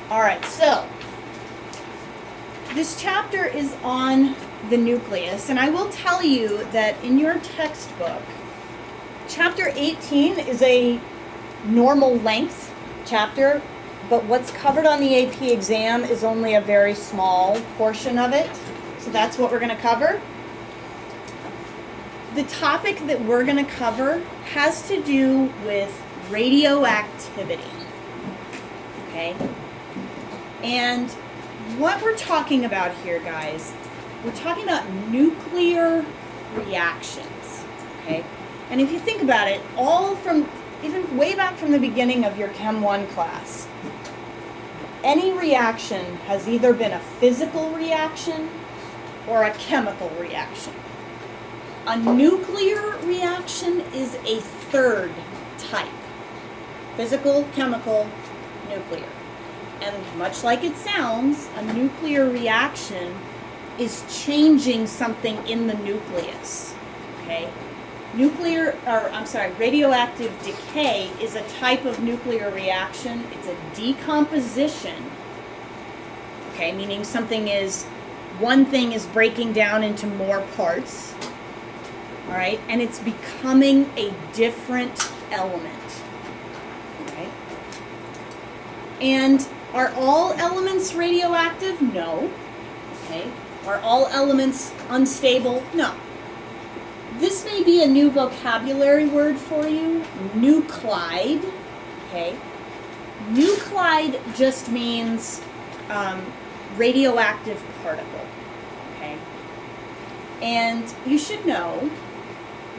All right, so this chapter is on the nucleus, and I will tell you that in your textbook, chapter 18 is a normal length chapter, but what's covered on the AP exam is only a very small portion of it. So that's what we're going to cover. The topic that we're going to cover has to do with radioactivity. Okay? And what we're talking about here, guys, we're talking about nuclear reactions. Okay? And if you think about it, all from even way back from the beginning of your Chem 1 class, any reaction has either been a physical reaction or a chemical reaction. A nuclear reaction is a third type. Physical, chemical, nuclear. And much like it sounds, a nuclear reaction is changing something in the nucleus. Okay? Radioactive decay is a type of nuclear reaction. It's a decomposition, okay, meaning one thing is breaking down into more parts, all right, and it's becoming a different element, okay? And are all elements radioactive? No. Okay. Are all elements unstable? No. This may be a new vocabulary word for you, nuclide, okay? Nuclide just means radioactive particle, okay? And you should know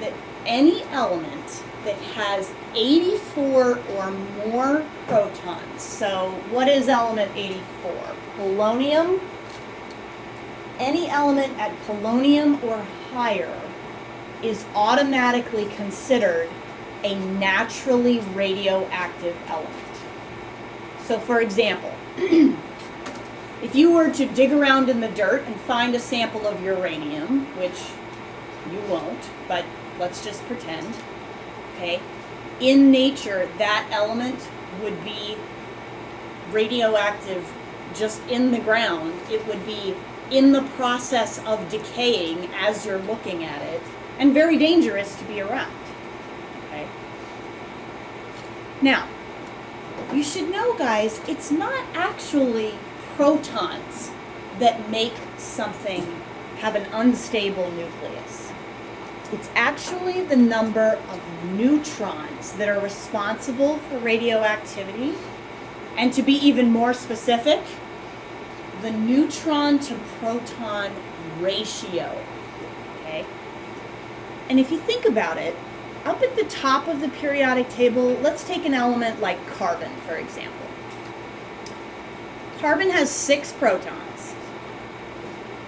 that any element that has 84 or more protons, so what is element 84? Polonium. Any element at polonium or higher is automatically considered a naturally radioactive element. So for example, if you were to dig around in the dirt and find a sample of uranium, which you won't, but let's just pretend, okay, in nature that element would be radioactive just in the ground. It would be in the process of decaying as you're looking at it, and very dangerous to be around. Okay? Now, you should know, guys, it's not actually protons that make something have an unstable nucleus. It's actually the number of neutrons that are responsible for radioactivity, and to be even more specific, the neutron to proton ratio. Okay? And if you think about it, up at the top of the periodic table, let's take an element like carbon, for example. Carbon has 6 protons.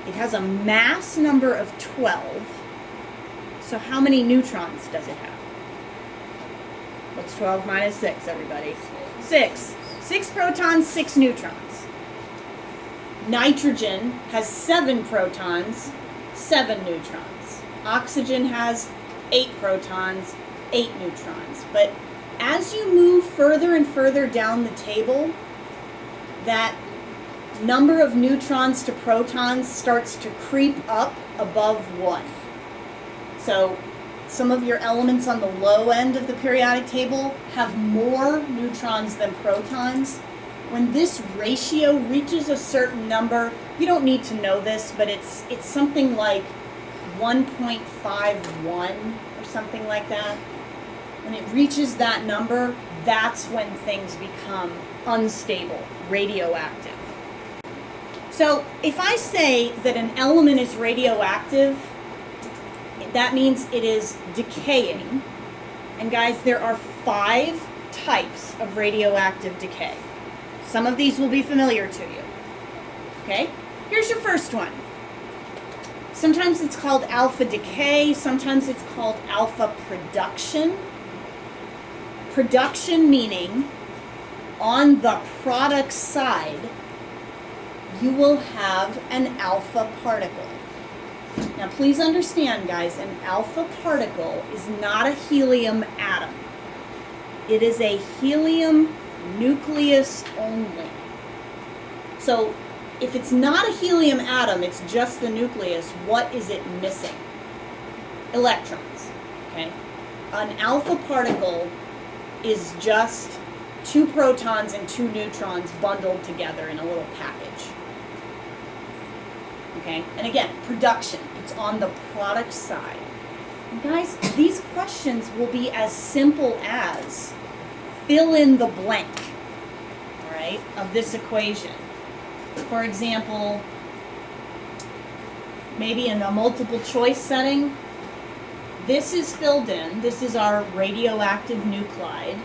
It has a mass number of 12. So how many neutrons does it have? What's 12 minus 6, everybody? 6. 6 protons, 6 neutrons. Nitrogen has 7 protons, 7 neutrons. Oxygen has 8 protons, 8 neutrons. But as you move further and further down the table, that number of neutrons to protons starts to creep up above 1. So some of your elements on the low end of the periodic table have more neutrons than protons. When this ratio reaches a certain number, you don't need to know this, but it's something like 1.51 or something like that. When it reaches that number, that's when things become unstable, radioactive. So if I say that an element is radioactive, that means it is decaying. And guys, there are 5 types of radioactive decay. Some of these will be familiar to you. Okay? Here's your first one. Sometimes it's called alpha decay, sometimes it's called alpha production. Production meaning on the product side, you will have an alpha particle. Now please understand, guys, an alpha particle is not a helium atom. It is a helium nucleus only. So if it's not a helium atom, it's just the nucleus, what is it missing? Electrons, okay? An alpha particle is just 2 protons and 2 neutrons bundled together in a little package. Okay, and again, production, it's on the product side. And guys, these questions will be as simple as fill in the blank, all right, of this equation. For example, maybe in a multiple choice setting, this is filled in. This is our radioactive nuclide,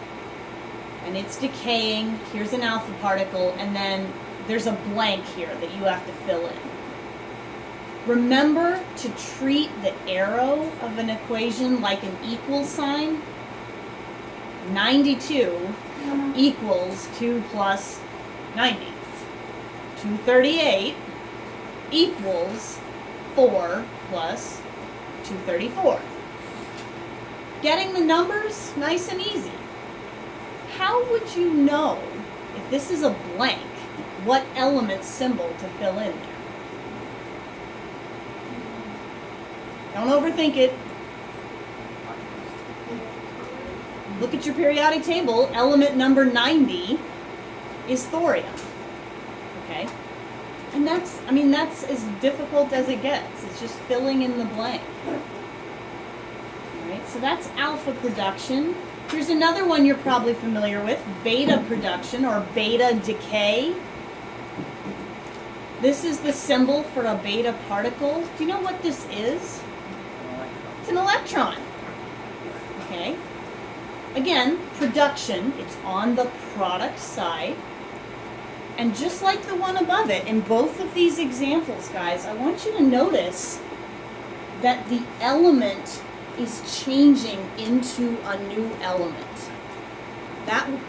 and it's decaying. Here's an alpha particle, and then there's a blank here that you have to fill in. Remember to treat the arrow of an equation like an equal sign. 92 equals 2 plus 90. 238 equals 4 plus 234. Getting the numbers nice and easy. How would you know, if this is a blank, what element symbol to fill in there? Don't overthink it. Look at your periodic table. Element number 90 is thorium. Okay? And that's as difficult as it gets. It's just filling in the blank. Alright, so that's alpha production. Here's another one you're probably familiar with, beta production or beta decay. This is the symbol for a beta particle. Do you know what this is? It's an electron. Okay? Again, production, it's on the product side. And just like the one above it, in both of these examples, guys, I want you to notice that the element is changing into a new element.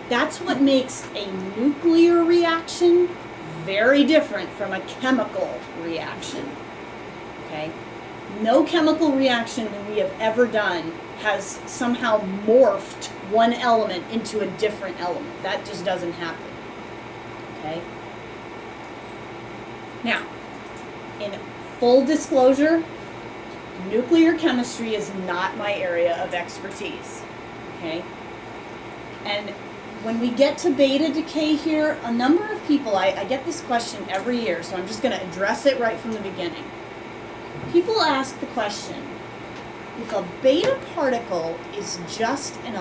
That's what makes a nuclear reaction very different from a chemical reaction. Okay? No chemical reaction that we have ever done has somehow morphed one element into a different element. That just doesn't happen. Okay? Now, in full disclosure, nuclear chemistry is not my area of expertise. Okay? And when we get to beta decay here, a number of people, I get this question every year, so I'm just going to address it right from the beginning. People ask the question, if a beta particle is just an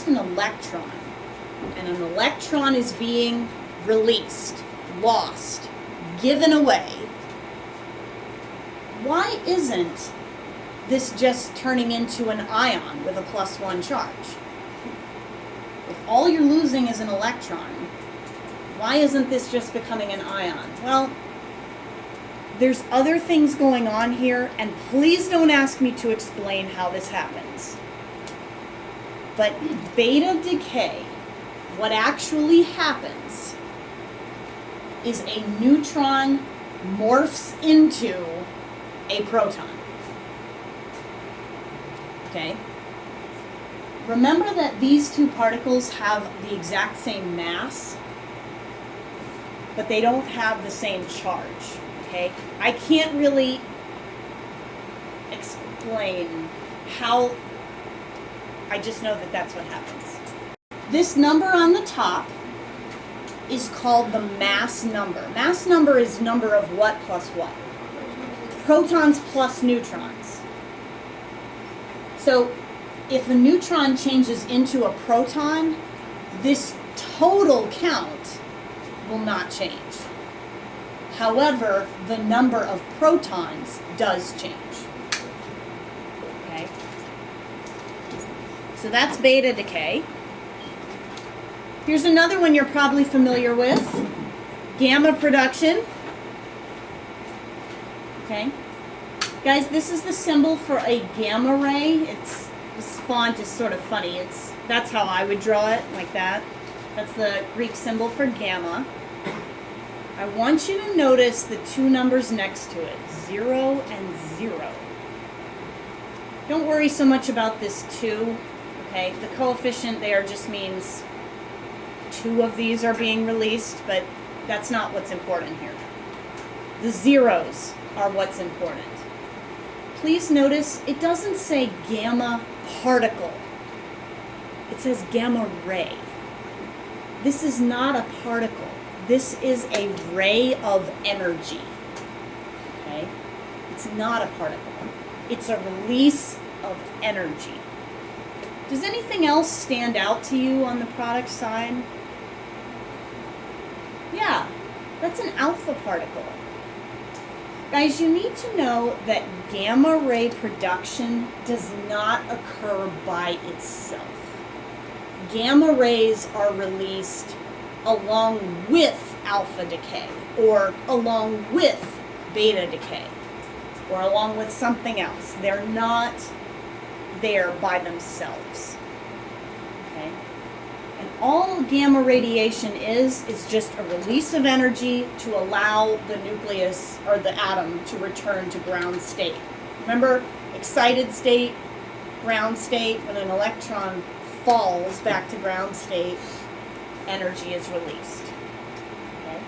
electron, and an electron is being released, lost, given away, why isn't this just turning into an ion with a +1 charge? If all you're losing is an electron, why isn't this just becoming an ion? Well, there's other things going on here, and please don't ask me to explain how this happens. But beta decay, what actually happens is a neutron morphs into a proton. Okay? Remember that these two particles have the exact same mass, but they don't have the same charge. Okay? I can't really explain how, I just know that that's what happens. This number on the top is called the mass number. Mass number is number of what plus what? Protons plus neutrons. So if a neutron changes into a proton, this total count will not change. However, the number of protons does change. Okay? So that's beta decay. Here's another one you're probably familiar with. Gamma production. Okay? Guys, this is the symbol for a gamma ray. This font is sort of funny. That's how I would draw it, like that. That's the Greek symbol for gamma. I want you to notice the two numbers next to it, 0 and 0. Don't worry so much about this 2, Okay, the coefficient there just means 2 of these are being released, but that's not what's important here. The zeros are what's important. Please notice it doesn't say gamma particle. It says gamma ray. This is not a particle. This is a ray of energy. Okay? It's not a particle. It's a release of energy. Does anything else stand out to you on the product side? Yeah, that's an alpha particle. Guys, you need to know that gamma ray production does not occur by itself. Gamma rays are released along with alpha decay, or along with beta decay, or along with something else. They're not there by themselves. Okay? And all gamma radiation is just a release of energy to allow the nucleus or the atom to return to ground state. Remember, excited state, ground state, when an electron falls back to ground state, energy is released. Okay?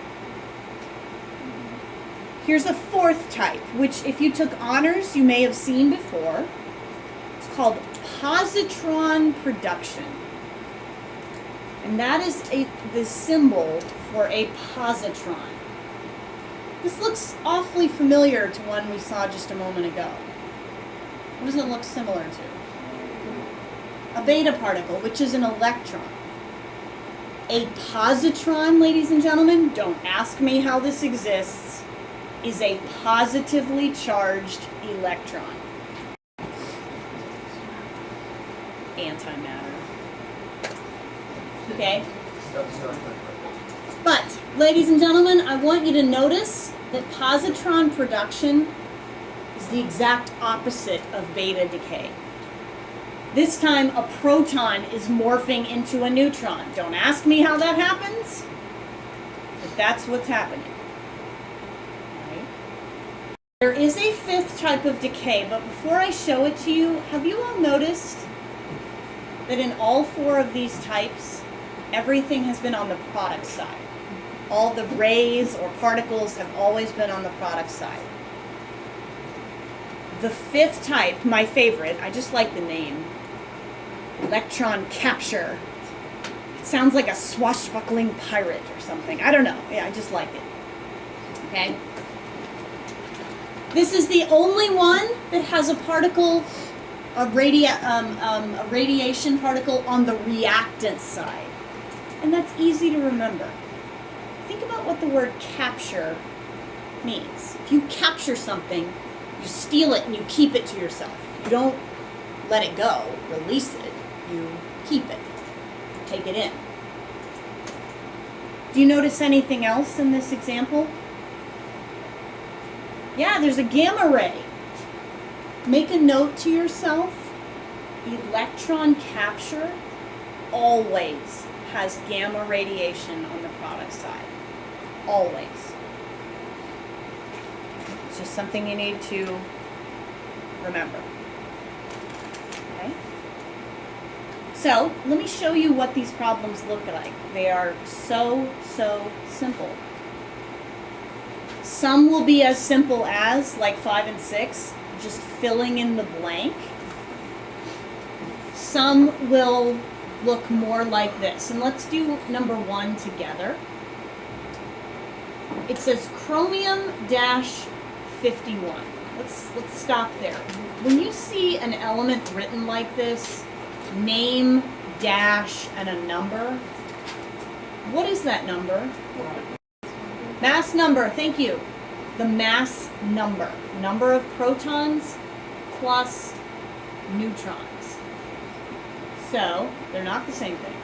Here's a fourth type, which if you took honors, you may have seen before. It's called positron production. And that is the symbol for a positron. This looks awfully familiar to one we saw just a moment ago. What does it look similar to? A beta particle, which is an electron. A positron, ladies and gentlemen, don't ask me how this exists, is a positively charged electron. Antimatter. Okay? But, ladies and gentlemen, I want you to notice that positron production is the exact opposite of beta decay. This time, a proton is morphing into a neutron. Don't ask me how that happens, but that's what's happening. Right? There is a fifth type of decay, but before I show it to you, have you all noticed that in all 4 of these types, everything has been on the product side? All the rays or particles have always been on the product side. The fifth type, my favorite, I just like the name, Electron Capture. It sounds like a swashbuckling pirate or something. I don't know. Yeah, I just like it. Okay? This is the only one that has a particle, a radiation particle on the reactant side. And that's easy to remember. Think about what the word capture means. If you capture something, you steal it and you keep it to yourself. You don't let it go, release it. You keep it, take it in. Do you notice anything else in this example? Yeah, there's a gamma ray. Make a note to yourself. Electron capture always has gamma radiation on the product side. Always. It's just something you need to remember. Okay? So, let me show you what these problems look like. They are so simple. Some will be as simple as, like 5 and 6, just filling in the blank. Some will look more like this. And let's do number 1 together. It says chromium-51. Let's stop there. When you see an element written like this, name, dash, and a number, what is that number? Mass number, thank you. The mass number. Number of protons plus neutrons. So, they're not the same thing.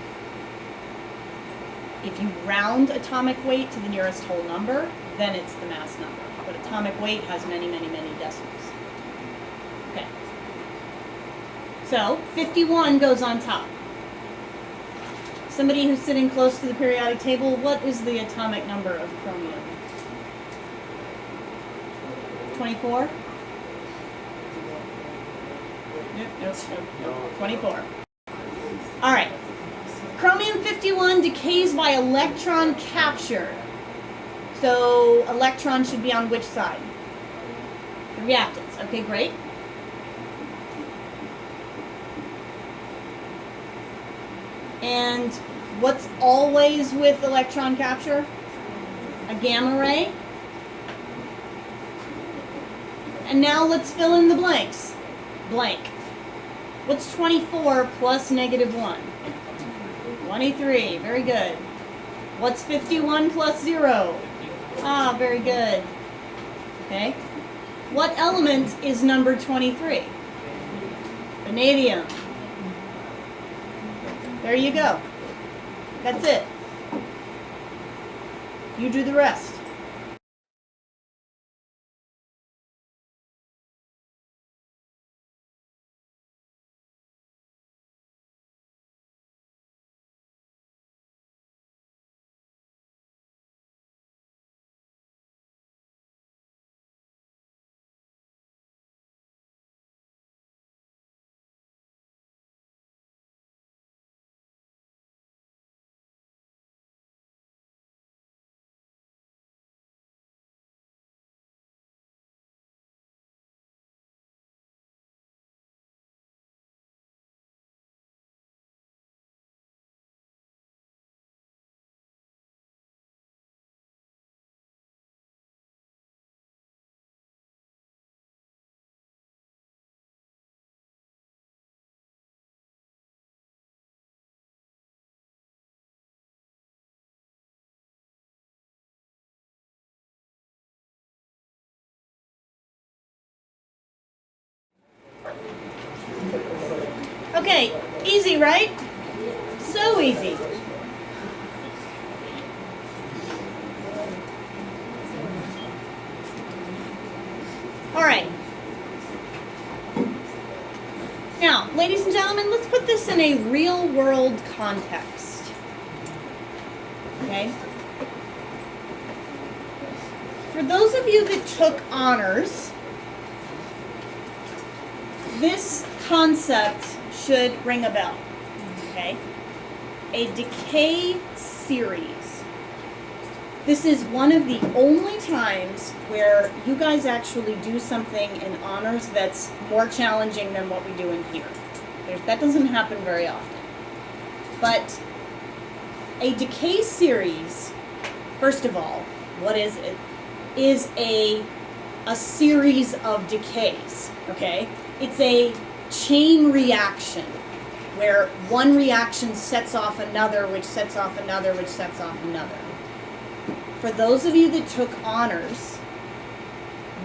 If you round atomic weight to the nearest whole number, then it's the mass number. But atomic weight has many decimals. Okay. So, 51 goes on top. Somebody who's sitting close to the periodic table, what is the atomic number of chromium? 24? Nope, 24. All right. Chromium-51 decays by electron capture. So electron should be on which side? The reactants. Okay, great. And what's always with electron capture? A gamma ray. And now let's fill in the blanks. Blank. What's 24 plus -1? 23. Very good. What's 51 plus 0? Ah, very good. Okay. What element is number 23? Vanadium. There you go. That's it. You do the rest. Okay, easy, right? So easy. All right. Now, ladies and gentlemen, let's put this in a real-world context. Okay? For those of you that took honors, this concept should ring a bell. Okay? A decay series. This is one of the only times where you guys actually do something in honors that's more challenging than what we do in here. That doesn't happen very often. But a decay series, first of all, what is it? Is a series of decays, okay? It's a chain reaction where one reaction sets off another, which sets off another, which sets off another. For those of you that took honors,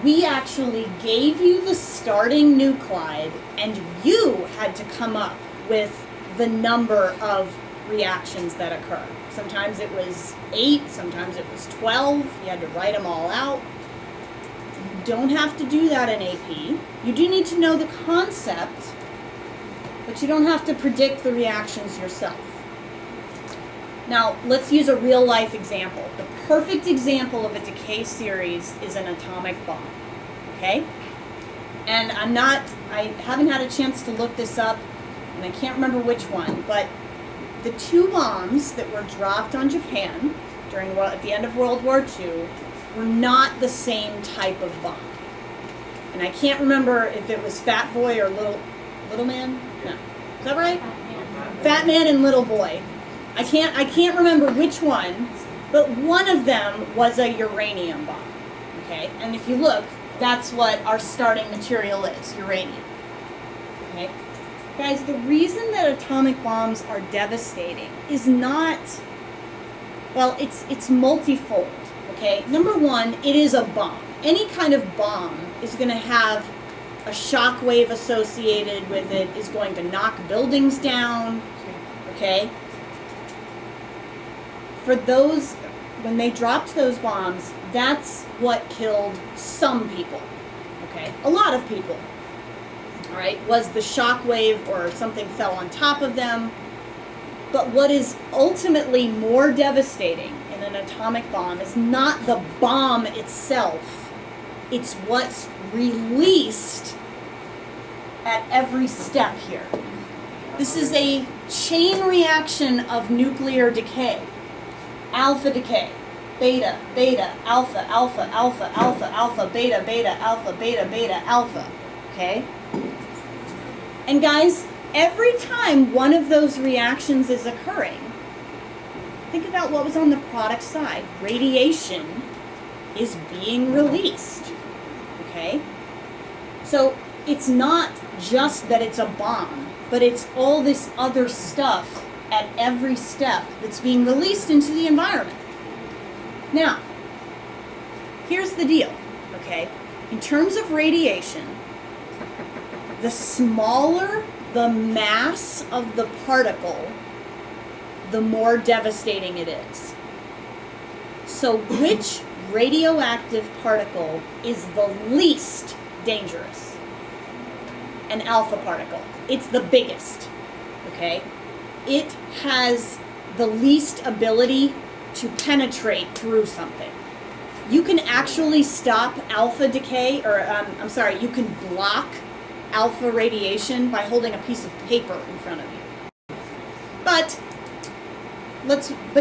we actually gave you the starting nuclide and you had to come up with the number of reactions that occur. Sometimes it was 8, sometimes it was 12. You had to write them all out. You don't have to do that in AP. You do need to know the concept, but you don't have to predict the reactions yourself. Now, let's use a real-life example. The perfect example of a decay series is an atomic bomb, okay? And I haven't had a chance to look this up, and I can't remember which one, but the 2 bombs that were dropped on Japan at the end of World War II were not the same type of bomb. And I can't remember if it was Fat Boy or Little Man? No. Is that right? Fat Man and Little Boy. I can't remember which one, but one of them was a uranium bomb, okay? And if you look, that's what our starting material is, uranium, okay? Guys, the reason that atomic bombs are devastating is not, well, it's multifold, okay? Number one, it is a bomb. Any kind of bomb is going to have a shock wave associated with it, is going to knock buildings down, okay? For those, when they dropped those bombs, that's what killed some people, okay? A lot of people, all right? Was the shock wave or something fell on top of them. But what is ultimately more devastating in an atomic bomb is not the bomb itself. It's what's released at every step here. This is a chain reaction of nuclear decay. Alpha decay, beta, beta, alpha, alpha, alpha, alpha, alpha, beta, beta, alpha, beta, beta, alpha. Okay? And guys, every time one of those reactions is occurring, think about what was on the product side. Radiation is being released. Okay? So it's not just that it's a bomb, but it's all this other stuff at every step that's being released into the environment. Now, here's the deal, okay? In terms of radiation, the smaller the mass of the particle, the more devastating it is. So which radioactive particle is the least dangerous? An alpha particle. It's the biggest, okay? It has the least ability to penetrate through something. You can actually stop alpha decay, or you can block alpha radiation by holding a piece of paper in front of you. But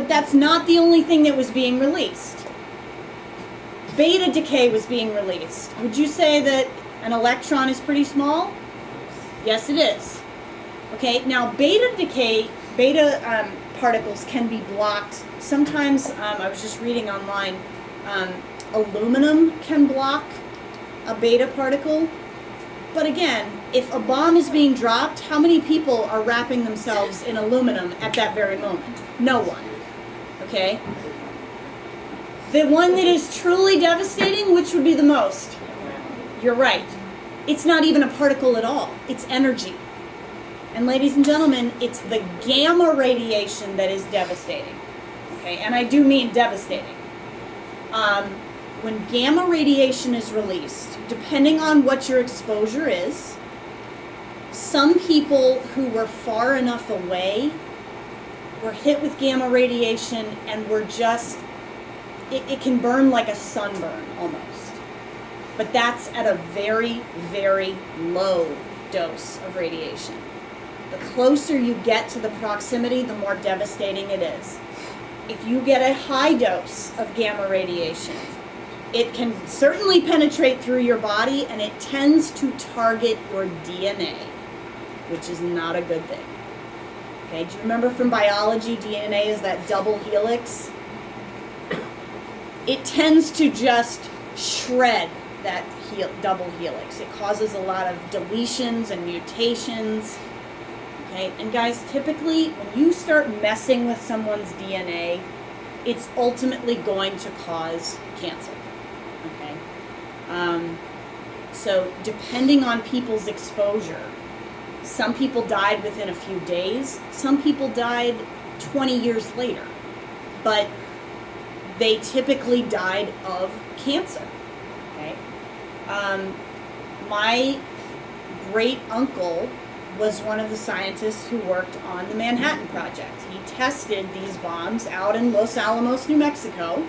that's not the only thing that was being released. Beta decay was being released. Would you say that an electron is pretty small? Yes, it is. Okay, now beta decay, particles can be blocked. Sometimes, I was just reading online, aluminum can block a beta particle. But again, if a bomb is being dropped, how many people are wrapping themselves in aluminum at that very moment? No one. Okay? The one that is truly devastating, which would be the most? You're right. It's not even a particle at all. It's energy. And ladies and gentlemen, it's the gamma radiation that is devastating. Okay? And I do mean devastating. When gamma radiation is released, depending on what your exposure is, some people who were far enough away were hit with gamma radiation and were just, it can burn like a sunburn almost. But that's at a very, very low dose of radiation. The closer you get to the proximity, the more devastating it is. If you get a high dose of gamma radiation, it can certainly penetrate through your body, and it tends to target your DNA, which is not a good thing. Okay, do you remember from biology, DNA is that double helix? It tends to just shred that double helix. It causes a lot of deletions and mutations. Okay, and guys, typically when you start messing with someone's DNA, it's ultimately going to cause cancer. Okay, so depending on people's exposure, some people died within a few days, some people died 20 years later, but they typically died of cancer. Okay, my great uncle was one of the scientists who worked on the Manhattan Project. He tested these bombs out in Los Alamos, New Mexico.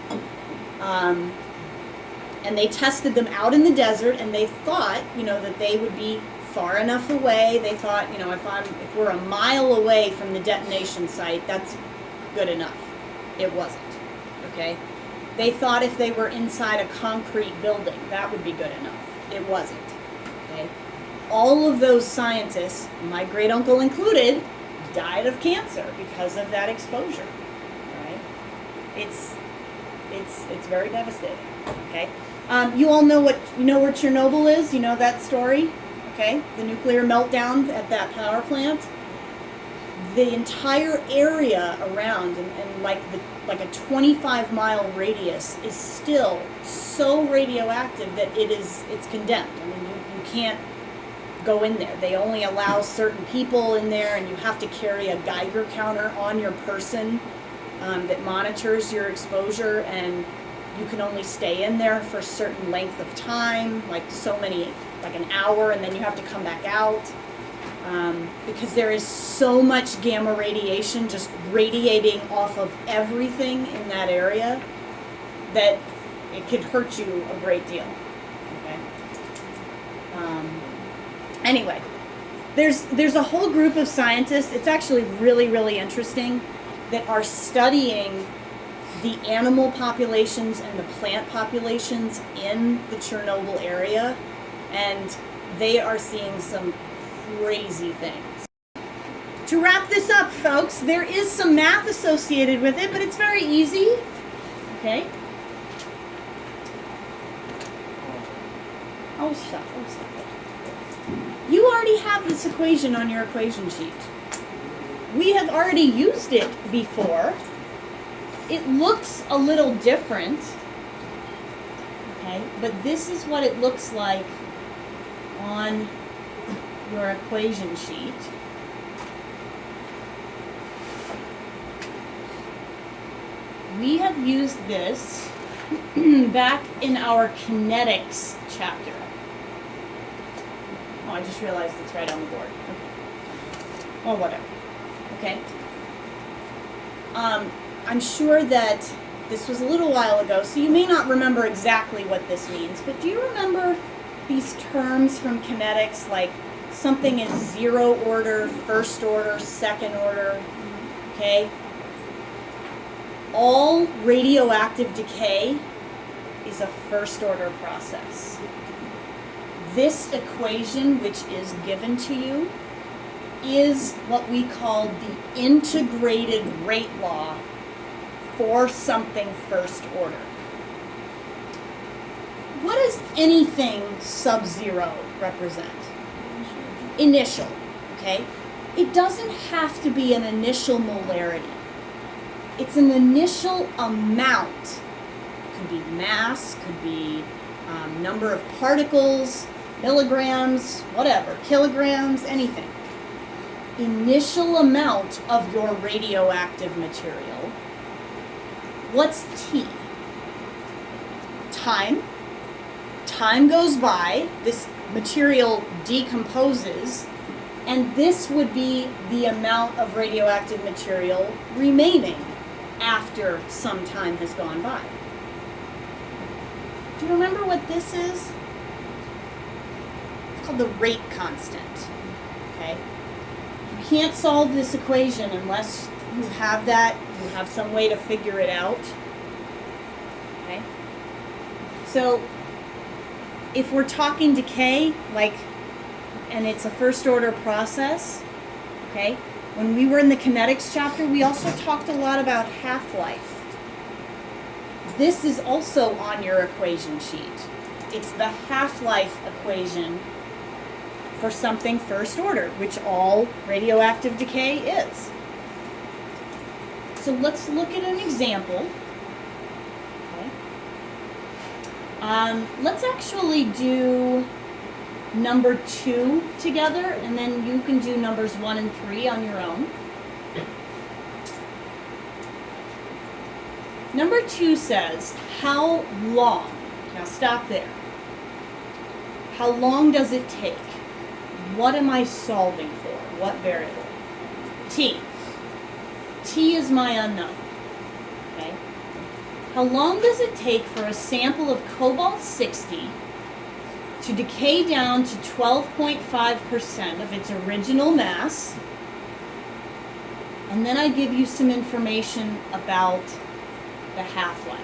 And they tested them out in the desert, and they thought, that they would be far enough away. They thought, if we're a mile away from the detonation site, that's good enough. It wasn't, okay? They thought if they were inside a concrete building, that would be good enough. It wasn't, okay? All of those scientists, my great uncle included, died of cancer because of that exposure, right? It's very devastating, okay? You all know where Chernobyl is? You know that story, okay? The nuclear meltdown at that power plant. The entire area around and like a 25-mile radius is still so radioactive that it's condemned. I mean, you can't go in there. They only allow certain people in there, and you have to carry a Geiger counter on your person that monitors your exposure, and you can only stay in there for a certain length of time, like an hour, and then you have to come back out, because there is so much gamma radiation just radiating off of everything in that area that it could hurt you a great deal. Okay. Anyway, there's a whole group of scientists, it's actually really, really interesting, that are studying the animal populations and the plant populations in the Chernobyl area, and they are seeing some crazy things. To wrap this up, folks, there is some math associated with it, but it's very easy. Okay? Oh, stop it. You already have this equation on your equation sheet. We have already used it before. It looks a little different, okay? But this is what it looks like on your equation sheet. We have used this back in our kinetics chapter. Oh, I just realized it's right on the board. Okay. Oh, whatever. Okay. I'm sure that this was a little while ago, so you may not remember exactly what this means, but do you remember these terms from kinetics, like something is zero order, first order, second order, okay? All radioactive decay is a first order process. This equation, which is given to you, is what we call the integrated rate law for something first order. What does anything sub-zero represent? Initial, okay? It doesn't have to be an initial molarity. It's an initial amount. Could be mass, could be number of particles, milligrams, whatever, kilograms, anything. Initial amount of your radioactive material. What's T? Time. Time goes by, this material decomposes, and this would be the amount of radioactive material remaining after some time has gone by. Do you remember what this is? It's called the rate constant, okay? You can't solve this equation unless you have that, you have some way to figure it out, okay? So, if we're talking decay, and it's a first order process, okay? When we were in the kinetics chapter, we also talked a lot about half-life. This is also on your equation sheet. It's the half-life equation for something first order, which all radioactive decay is. So let's look at an example. Okay. Let's actually do number 2 together, and then you can do numbers 1 and 3 on your own. Number 2 says, how long? Now stop there. How long does it take? What am I solving for? What variable? T. T is my unknown. Okay. How long does it take for a sample of cobalt-60 to decay down to 12.5% of its original mass? And then I give you some information about the half-life.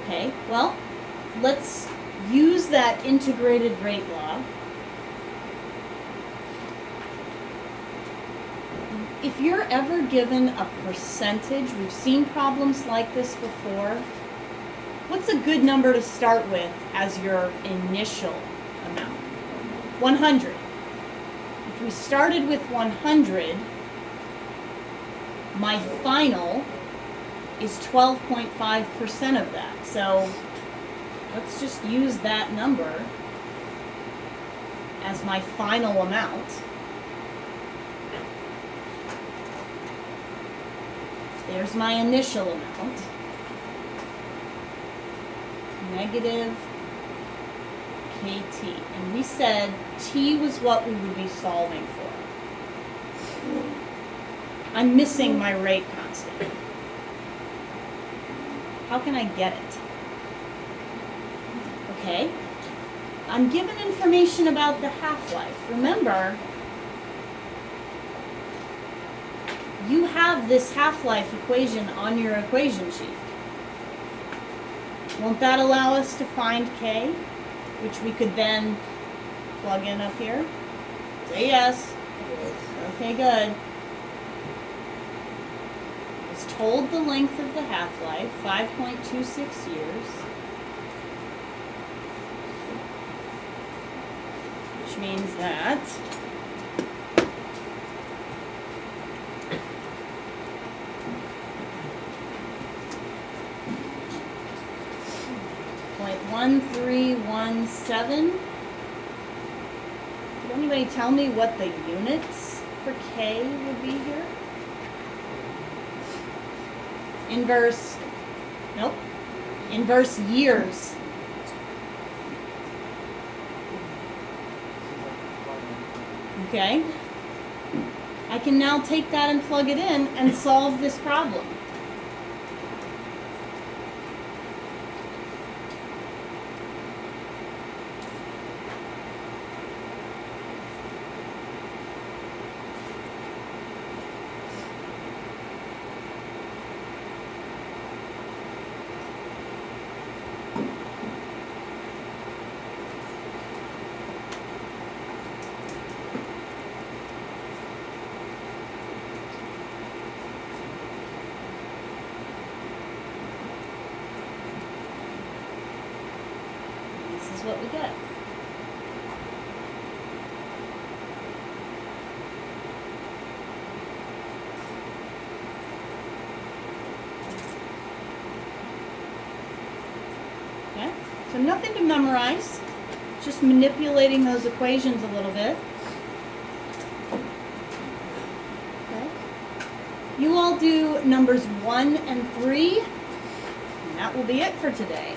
Okay, well, let's use that integrated rate law. If you're ever given a percentage, we've seen problems like this before, what's a good number to start with as your initial amount? 100. If we started with 100, my final is 12.5% of that. So let's just use that number as my final amount. There's my initial amount. Negative KT. And we said T was what we would be solving for. I'm missing my rate constant. How can I get it? Okay. I'm given information about the half-life. Remember, you have this half-life equation on your equation sheet. Won't that allow us to find K, which we could then plug in up here? Say yes. Okay, good. It's told the length of the half-life, 5.26 years. Which means that .1317. Could anybody tell me what the units for K would be here? Inverse, nope. Inverse years. Okay. I can now take that and plug it in and solve this problem. What we get. Okay, so nothing to memorize, just manipulating those equations a little bit. Okay. You all do numbers 1 and 3, and that will be it for today.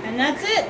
And that's it.